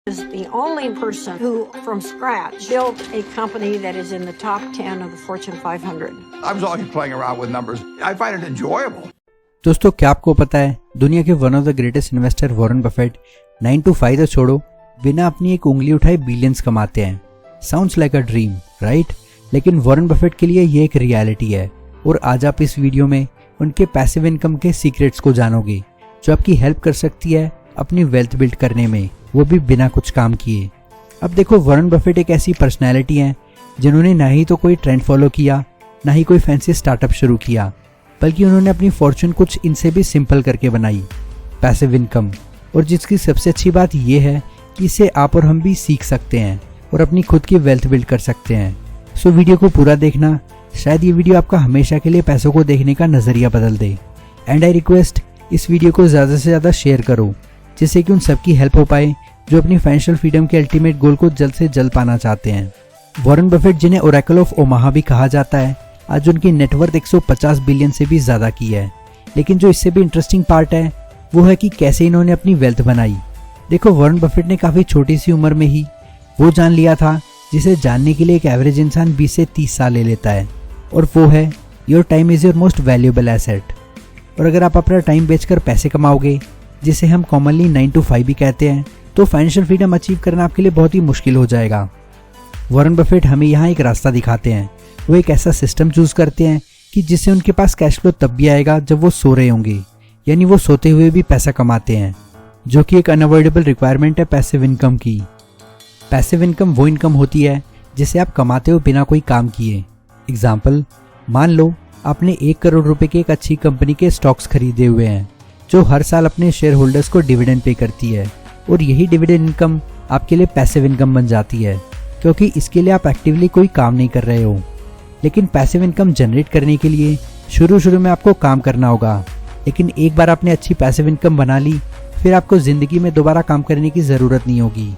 is the only person who, from scratch, built a company that is in the top 10 of the Fortune 500. I was always playing around with numbers. I find it enjoyable. दोस्तों, क्या आपको पता है दुनिया के one of the greatest investor Warren Buffett 9 to 5 तो छोड़ो, बिना अपनी एक उंगली उठाए बिलियंस कमाते हैं। Sounds like a dream, right? लेकिन वॉरेन बफेट के लिए ये एक रियलिटी है और आज आप इस वीडियो में उनके पैसिव इनकम के सीक्रेट्स को जानोगे जो आपकी हेल्प कर सकती है अपनी वेल्थ बिल्ड करने में, वो भी बिना कुछ काम किए। अब देखो, वॉरेन बफेट एक ऐसी पर्सनैलिटी है जिन्होंने ना ही तो कोई ट्रेंड फॉलो किया, ना ही कोई फैंसी स्टार्टअप शुरू किया, बल्कि उन्होंने अपनी फॉर्चून कुछ इनसे भी सिंपल करके बनाई, पैसिव इनकम। और जिसकी सबसे अच्छी बात यह है कि इसे आप और हम भी सीख सकते हैं और अपनी खुद की वेल्थ बिल्ड कर सकते हैं। सो वीडियो को पूरा देखना, शायद ये वीडियो आपका हमेशा के लिए पैसों को देखने का नजरिया बदल दे। एंड आई रिक्वेस्ट, इस वीडियो को ज़्यादा से ज़्यादा शेयर करो जिससे कि उन सबकी हेल्प हो पाए जो अपनी फाइनेंशियल फ्रीडम के अल्टीमेट गोल को जल्द से जल्द पाना चाहते हैं। वॉरेन बफेट, जिन्हें ओरेकल ऑफ ओमाहा भी कहा जाता है, आज उनकी नेटवर्थ 150 बिलियन से भी ज़्यादा की है। लेकिन जो इससे भी इंटरेस्टिंग पार्ट है वो है कि कैसे इन्होंने अपनी वेल्थ बनाई। देखो, वॉरेन बफेट ने काफ़ी छोटी सी उम्र में ही वो जान लिया था जिसे जानने के लिए एक एवरेज इंसान 20 से 30 साल ले लेता है, और वो है your time is your most valuable asset. और अगर आप अपना टाइम बेचकर पैसे कमाओगे, जिसे हम कॉमनली 9 to 5 भी कहते हैं, तो फाइनेंशियल फ्रीडम अचीव करना आपके लिए बहुत ही मुश्किल हो जाएगा। वॉरेन बफेट हमें यहाँ एक रास्ता दिखाते हैं। वो एक ऐसा सिस्टम चूज करते हैं कि जिससे उनके पास कैश फ्लो तब भी आएगा जब वो सो रहे होंगे, यानी वो सोते हुए भी पैसा कमाते हैं, जो कि एक अनअवॉइडेबल रिक्वायरमेंट है पैसिव इनकम की। पैसिव इनकम वो इनकम होती है जिसे आप कमाते हो बिना कोई काम किए। एग्जाम्पल, मान लो आपने 1 करोड़ रुपए की एक अच्छी कंपनी के स्टॉक्स खरीदे हुए हैं जो हर साल अपने शेयर होल्डर्स को डिविडेंड पे करती है, और यही डिविडेंड इनकम आपके लिए पैसिव इनकम बन जाती है क्योंकि इसके लिए आप एक्टिवली कोई काम नहीं कर रहे हो। लेकिन पैसिव इनकम जनरेट करने के लिए शुरू में आपको काम करना होगा, लेकिन एक बार आपने अच्छी पैसिव इनकम बना ली, फिर आपको ज़िंदगी में दोबारा काम करने की ज़रूरत नहीं होगी।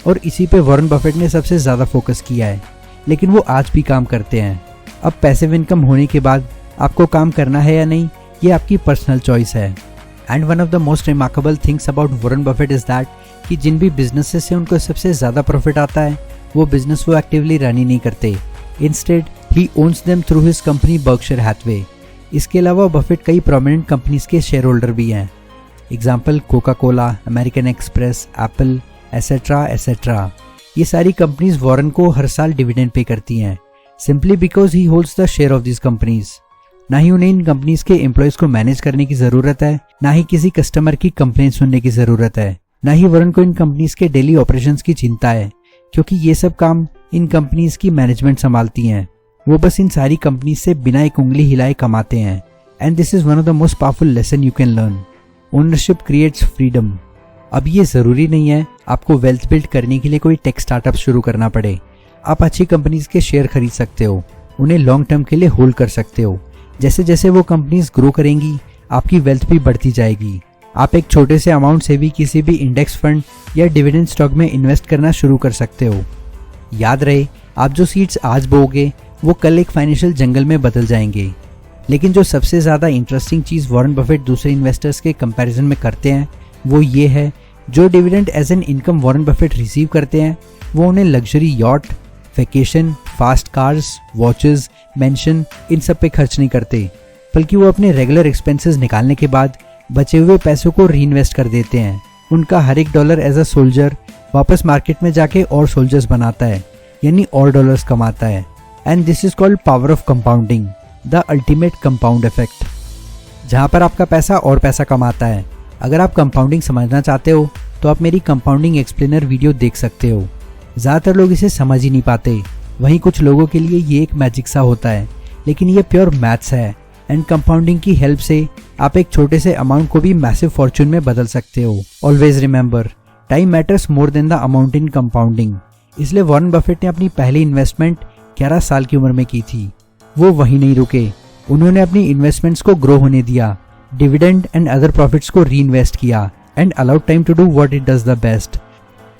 और इसी पे वॉरेन बफेट ने सबसे ज़्यादा फोकस किया है, लेकिन वो आज भी काम करते हैं। अब पैसिव इनकम होने के बाद आपको काम करना है या नहीं, ये आपकी पर्सनल चॉइस है। And one of the most remarkable things about Warren Buffett is that कि जिन भी बिजनेसेस से उनको सबसे ज़्यादा प्रॉफिट आता है, वो बिजनेस वो एक्टिवली रन ही नहीं करते। Instead he owns them through his company Berkshire Hathaway. इसके अलावा बफेट कई प्रोमिनेंट कंपनीज के शेयर होल्डर भी हैं। Example, Coca Cola, American Express, Apple, etcetera etcetera. ये सारी कंपनीज वॉरेन को हर साल डिविडेंड पे करती हैं, simply because he holds the share of this companies. ना ही उन्हें इन कंपनीज के एम्प्लॉयज को मैनेज करने की जरूरत है, ना ही किसी कस्टमर की कंप्लेंट सुनने की जरूरत है, ना ही वॉरेन को इन कंपनीज के डेली ऑपरेशंस की चिंता है, क्योंकि ये सब काम इन कंपनीज की मैनेजमेंट संभालती हैं। वो बस इन सारी कंपनीज से बिना एक उंगली हिलाए कमाते हैं। And this is one of the most powerful lesson you can learn. Ownership creates freedom. अब ये जरूरी नहीं है आपको वेल्थ बिल्ड करने के लिए कोई टेक स्टार्टअप शुरू करना पड़े। आप अच्छी कंपनीज के शेयर खरीद सकते हो, उन्हें लॉन्ग टर्म के लिए होल्ड कर सकते हो। जैसे जैसे वो कंपनीज ग्रो करेंगी, आपकी वेल्थ भी बढ़ती जाएगी। आप एक छोटे से अमाउंट से भी किसी भी इंडेक्स फंड या डिविडेंड स्टॉक में इन्वेस्ट करना शुरू कर सकते हो। याद रहे, आप जो सीड्स आज बोओगे वो कल एक फाइनेंशियल जंगल में बदल जाएंगे। लेकिन जो सबसे ज़्यादा इंटरेस्टिंग चीज़ वॉरेन बफेट दूसरे इन्वेस्टर्स के कंपैरिजन में करते हैं वो ये है, जो dividend as an income Warren Buffett receive करते हैं वो उन्हें luxury yacht, vacation, fast cars, watches, mansion, इन सब पे खर्च नहीं करते, बल्कि वो अपने रेगुलर एक्सपेंसेस निकालने के बाद बचे हुए पैसों को रीइन्वेस्ट कर देते हैं। उनका हर एक डॉलर एज अ सोल्जर वापस मार्केट में जाके और सोल्जर्स बनाता है, यानी और डॉलर्स कमाता है। And this is called power of compounding, the ultimate compound effect, जहाँ पर आपका पैसा और पैसा कमाता है। अगर आप कंपाउंडिंग समझना चाहते हो तो आप मेरी कंपाउंडिंग एक्सप्लेनर वीडियो देख सकते हो। ज़्यादातर लोग इसे समझ ही नहीं पाते, वहीं कुछ लोगों के लिए ये एक मैजिक सा होता है, लेकिन ये प्योर मैथ्स है। एंड कंपाउंडिंग की हेल्प से आप एक छोटे से अमाउंट को भी मैसिव फॉर्चून में बदल सकते हो। Always remember, time matters more than the amount in compounding. इसलिए वॉरेन बफेट ने अपनी पहली इन्वेस्टमेंट 11 साल की उम्र में की थी। वो वहीं नहीं रुके, उन्होंने अपनी इन्वेस्टमेंट्स को ग्रो होने दिया, डिविडेंड एंड अदर प्रॉफिट्स को री इन्वेस्ट किया, and allowed time to do what it does the best.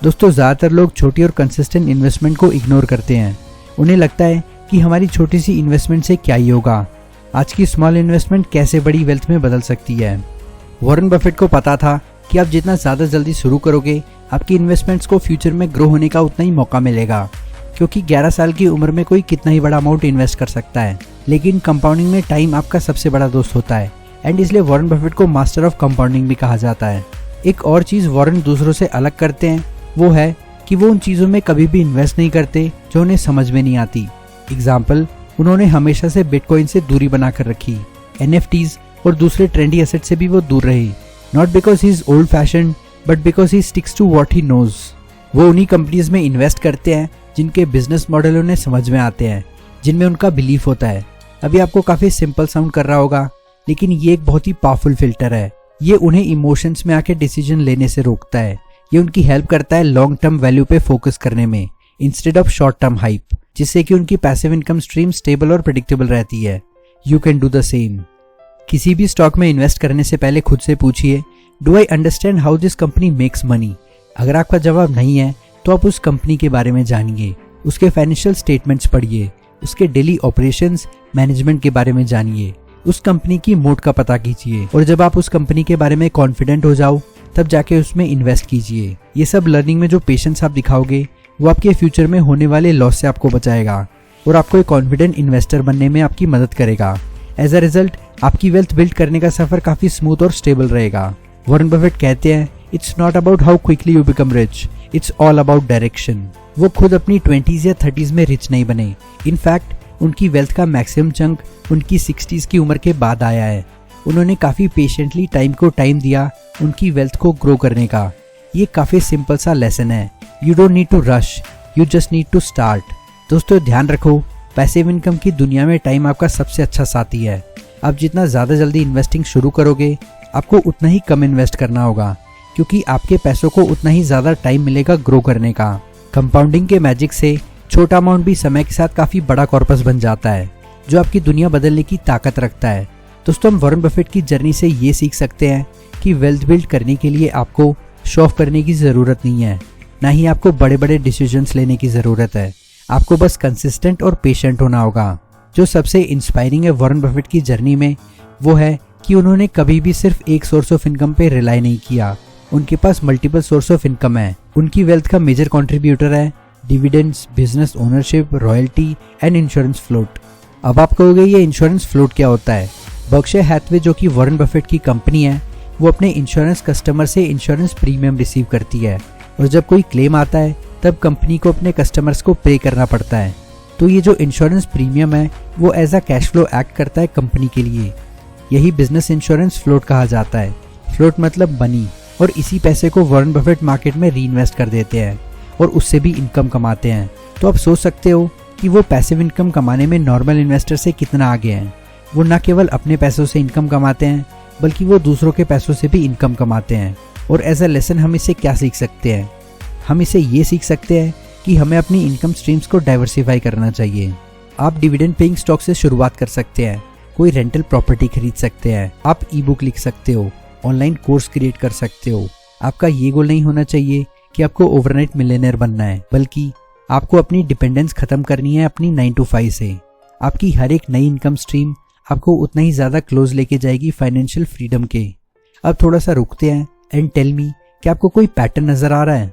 दोस्तों, ज़्यादातर लोग छोटी और कंसिस्टेंट इन्वेस्टमेंट को इग्नोर करते हैं। उन्हें लगता है कि हमारी छोटी सी इन्वेस्टमेंट से क्या ही होगा, आज की स्मॉल इन्वेस्टमेंट कैसे बड़ी वेल्थ में बदल सकती है। वॉरेन बफेट को पता था कि आप जितना ज़्यादा जल्दी शुरू करोगे आपकी इन्वेस्टमेंट्स को फ्यूचर में ग्रो होने का उतना ही मौका मिलेगा, क्योंकि 11 साल की उम्र में कोई कितना ही बड़ा अमाउंट इन्वेस्ट कर सकता है, लेकिन कंपाउंडिंग में टाइम आपका सबसे बड़ा दोस्त होता है। एंड इसलिए वॉरेन बफेट को मास्टर ऑफ कंपाउंडिंग भी कहा जाता है। एक और चीज़ वॉरेन दूसरों से अलग करते हैं वो है कि वो उन चीज़ों में कभी भी इन्वेस्ट नहीं करते जो उन्हें समझ में नहीं आती। एग्जाम्पल, उन्होंने हमेशा से बिटकॉइन से दूरी बनाकर रखी। NFTs और दूसरे ट्रेंडी एसेट से भी वो दूर रहे, not because he is old fashion but because he sticks to what he knows. वो उन्हीं कंपनीज में इन्वेस्ट करते हैं जिनके बिजनेस मॉडल उन्हें समझ में आते हैं, जिनमें उनका बिलीफ होता है। अभी आपको काफ़ी सिंपल साउंड कर रहा होगा, लेकिन ये एक बहुत ही पावरफुल फिल्टर है। ये उन्हें इमोशंस में आके डिसीजन लेने से रोकता है। ये उनकी हेल्प करता है लॉन्ग टर्म वैल्यू पे फोकस करने में instead of short term hype, जिससे कि उनकी पैसिव इनकम स्ट्रीम स्टेबल और प्रेडिक्टेबल रहती है। You can do the same. किसी भी स्टॉक में इन्वेस्ट करने से पहले खुद से पूछिए, do I understand how this company makes money. अगर आपका जवाब नहीं है तो आप उस कंपनी के बारे में जानिए, उसके फाइनेंशियल स्टेटमेंट्स पढ़िए, उसके डेली ऑपरेशंस मैनेजमेंट के बारे में जानिए, उस कंपनी की मोड का पता कीजिए, और जब आप उस कंपनी के बारे में कॉन्फिडेंट हो जाओ तब जाके उसमें इन्वेस्ट कीजिए। ये सब लर्निंग में जो पेशेंस आप दिखाओगे वो आपके फ्यूचर में होने वाले लॉस से आपको बचाएगा और आपको एक कॉन्फिडेंट इन्वेस्टर बनने में आपकी मदद करेगा। एज अ रिजल्ट आपकी वेल्थ बिल्ड करने का सफर काफी स्मूथ और स्टेबल रहेगा। वॉरेन बफेट कहते हैं, it's not about how quickly you become rich, it's all about direction. वो खुद अपनी 20s या 30s में रिच नहीं बने। इनफैक्ट उनकी वेल्थ का मैक्सिमम चंक उनकी 60s की उम्र के बाद आया है। उन्होंने काफ़ी पेशेंटली टाइम को टाइम दिया उनकी वेल्थ को ग्रो करने का। ये काफ़ी सिंपल सा लेसन है। You don't need to rush, you just need to start. दोस्तों ध्यान रखो, पैसिव इनकम की दुनिया में टाइम आपका सबसे अच्छा साथी है। आप जितना ज़्यादा जल्दी इन्वेस्टिंग शुरू करोगे आपको उतना ही कम इन्वेस्ट करना होगा, क्योंकि आपके पैसों को उतना ही ज़्यादा टाइम मिलेगा ग्रो करने का। कंपाउंडिंग के मैजिक से छोटा अमाउंट भी समय के साथ काफ़ी बड़ा कॉर्पस बन जाता है, जो आपकी दुनिया बदलने की ताकत रखता है। दोस्तों, हम वॉरेन बफेट की जर्नी से ये सीख सकते हैं कि वेल्थ बिल्ड करने के लिए आपको शो ऑफ करने की ज़रूरत नहीं है, ना ही आपको बड़े बड़े डिसीजंस लेने की ज़रूरत है। आपको बस कंसिस्टेंट और पेशेंट होना होगा। जो सबसे इंस्पायरिंग है वॉरेन बफेट की जर्नी में वो है कि उन्होंने कभी भी सिर्फ एक सोर्स ऑफ इनकम पे रिलाई नहीं किया। उनके पास मल्टीपल सोर्स ऑफ इनकम है। उनकी वेल्थ का मेजर कंट्रीब्यूटर है dividends, business ownership, royalty and insurance float. अब आप कहोगे ये इंश्योरेंस फ्लोट क्या होता है? बर्कशायर हैथवे, जो कि वॉरेन बफेट की कंपनी है, वो अपने इंश्योरेंस कस्टमर से इंश्योरेंस प्रीमियम रिसीव करती है, और जब कोई क्लेम आता है तब कंपनी को अपने कस्टमर्स को पे करना पड़ता है। तो ये जो इंश्योरेंस प्रीमियम है वो as a cash flow act करता है कंपनी के लिए। यही बिजनेस इंश्योरेंस फ्लोट कहा जाता है। फ्लोट मतलब मनी, और इसी पैसे को वॉरेन बफेट मार्केट में री इन्वेस्ट कर देते हैं और उससे भी इनकम कमाते हैं। तो आप सोच सकते हो कि वो पैसिव इनकम कमाने में नॉर्मल इन्वेस्टर से कितना आगे हैं। वो न केवल अपने पैसों से इनकम कमाते हैं बल्कि वो दूसरों के पैसों से भी इनकम कमाते हैं। और एज अ लेसन हम इससे क्या सीख सकते हैं? हम इसे ये सीख सकते हैं कि हमें अपनी इनकम स्ट्रीम्स को डाइवर्सिफाई करना चाहिए। आप डिविडेंड पेइंग स्टॉक से शुरुआत कर सकते हैं, कोई रेंटल प्रॉपर्टी खरीद सकते हैं, आप ई बुक लिख सकते हो, ऑनलाइन कोर्स क्रिएट कर सकते हो। आपका ये गोल नहीं होना चाहिए कि आपको ओवरनाइट मिलियनेयर बनना है, बल्कि आपको अपनी डिपेंडेंस खत्म करनी है अपनी 9 to 5 से। आपकी हर एक नई इनकम स्ट्रीम आपको उतना ही ज़्यादा क्लोज लेके जाएगी फाइनेंशियल फ्रीडम के। अब थोड़ा सा रुकते हैं एंड टेल मी, क्या आपको कोई पैटर्न नज़र आ रहा है?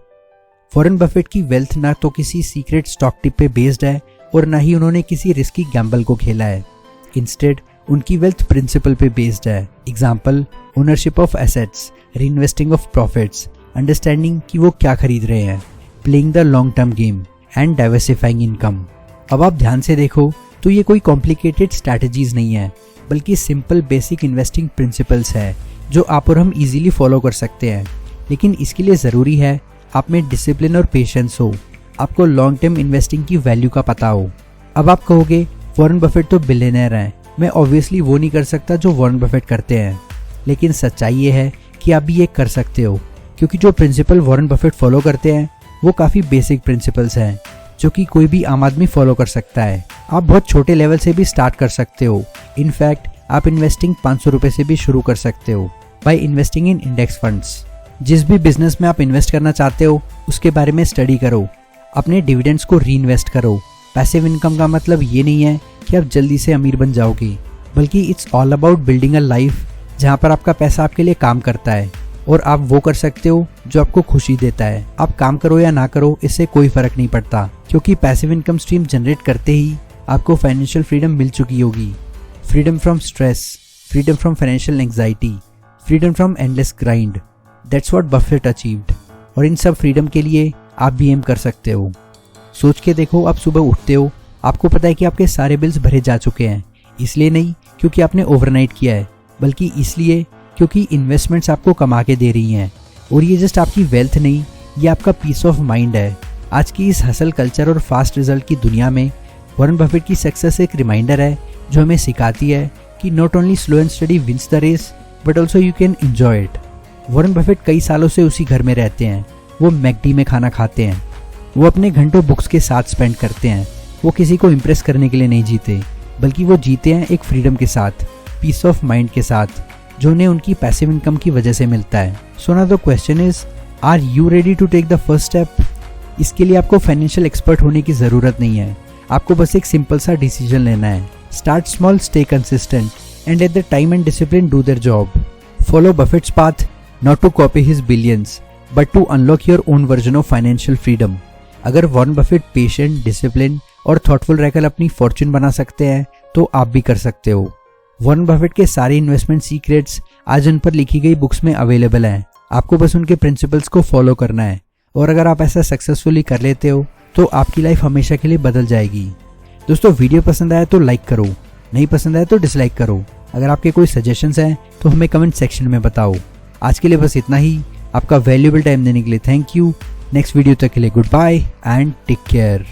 वॉरेन बफेट की वेल्थ ना तो किसी सीक्रेट स्टॉक टिप पे बेस्ड है और ना ही उन्होंने किसी रिस्की गैम्बल को खेला है। इंस्टेड उनकी वेल्थ प्रिंसिपल पे बेस्ड है। Example, ownership of assets, reinvesting of profits, understanding कि वो क्या खरीद रहे हैं, playing the long term game and diversifying income. अब आप ध्यान से देखो तो ये कोई कॉम्प्लिकेटेड स्ट्रैटेजीज नहीं है, बल्कि सिंपल बेसिक इन्वेस्टिंग प्रिंसिपल्स है जो आप और हम इजीली फॉलो कर सकते हैं। लेकिन इसके लिए ज़रूरी है आप में डिसिप्लिन और पेशेंस हो, आपको लॉन्ग टर्म इन्वेस्टिंग की वैल्यू का पता हो। अब आप कहोगे वॉरेन बफेट तो बिलियनर हैं, मैं ऑब्वियसली वो नहीं कर सकता जो वॉरेन बफेट करते हैं। लेकिन सच्चाई ये है कि आप भी ये कर सकते हो, क्योंकि जो प्रिंसिपल वॉरेन बफेट फॉलो करते हैं वो काफ़ी बेसिक प्रिंसिपल्स हैं जो कि कोई भी आम आदमी फॉलो कर सकता है। आप बहुत छोटे लेवल से भी स्टार्ट कर सकते हो। इनफैक्ट आप इन्वेस्टिंग 500 रुपये से भी शुरू कर सकते हो by investing in index funds. जिस भी बिजनेस में आप इन्वेस्ट करना चाहते हो उसके बारे में स्टडी करो, अपने डिविडेंड्स को री इन्वेस्ट करो। पैसिव इनकम का मतलब ये नहीं है कि आप जल्दी से अमीर बन जाओगे, बल्कि it's all about building a life जहाँ पर आपका पैसा आपके लिए काम करता है। और आप वो कर सकते हो जो आपको खुशी देता है। आप काम करो या ना करो, इससे कोई फर्क नहीं पड़ता, क्योंकि पैसिव इनकम स्ट्रीम जनरेट करते ही आपको फाइनेंशियल फ्रीडम मिल चुकी होगी। Freedom from stress, freedom from financial anxiety, freedom from endless grind, that's what Buffett achieved. और इन सब फ्रीडम के लिए आप भी एम कर सकते हो। सोच के देखो, आप सुबह उठते हो, आपको पता है कि आपके सारे बिल्स भरे जा चुके हैं, इसलिए नहीं क्योंकि आपने ओवरनाइट किया है, बल्कि इसलिए क्योंकि इन्वेस्टमेंट्स आपको कमा के दे रही हैं। और ये जस्ट आपकी वेल्थ नहीं, ये आपका पीस ऑफ माइंड है। आज की इस हसल कल्चर और फास्ट रिजल्ट की दुनिया में वॉरेन बफेट की सक्सेस एक रिमाइंडर है जो हमें सिखाती है कि not only slow and steady wins the race but also you can enjoy it. Warren Buffett कई सालों से उसी घर में रहते हैं, वो मैकडी में खाना खाते हैं, वो अपने घंटों बुक्स के साथ स्पेंड करते हैं। वो किसी को इम्प्रेस करने के लिए नहीं जीते, बल्कि वो जीते हैं एक फ्रीडम के साथ, पीस ऑफ माइंड के साथ, जो उन्हें उनकी पैसिव इनकम की वजह से मिलता है। So now the question is, are you ready to take the first step? इसके लिए आपको फाइनेंशियल एक्सपर्ट होने की जरूरत नहीं है, आपको बस एक सिंपल सा डिसीजन लेना है। Start small, stay consistent, and let the time and discipline do their job. Follow Buffett's path, not to copy his billions but to unlock your own version of financial freedom. अगर Warren Buffett patient, discipline और thoughtful रहकर अपनी Fortune बना सकते हैं तो आप भी कर सकते हो। वॉरेन बफेट के सारे इन्वेस्टमेंट सीक्रेट्स आज उन पर लिखी गई बुक्स में अवेलेबल हैं, आपको बस उनके प्रिंसिपल्स को फॉलो करना है। और अगर आप ऐसा सक्सेसफुली कर लेते हो तो आपकी लाइफ हमेशा के लिए बदल जाएगी। दोस्तों, वीडियो पसंद आया तो लाइक करो, नहीं पसंद आया तो डिसलाइक करो। अगर आपके कोई सजेशंस हैं तो हमें कमेंट सेक्शन में बताओ। आज के लिए बस इतना ही। आपका वैल्यूएबल टाइम देने के लिए थैंक यू। नेक्स्ट वीडियो तक के लिए goodbye and take care.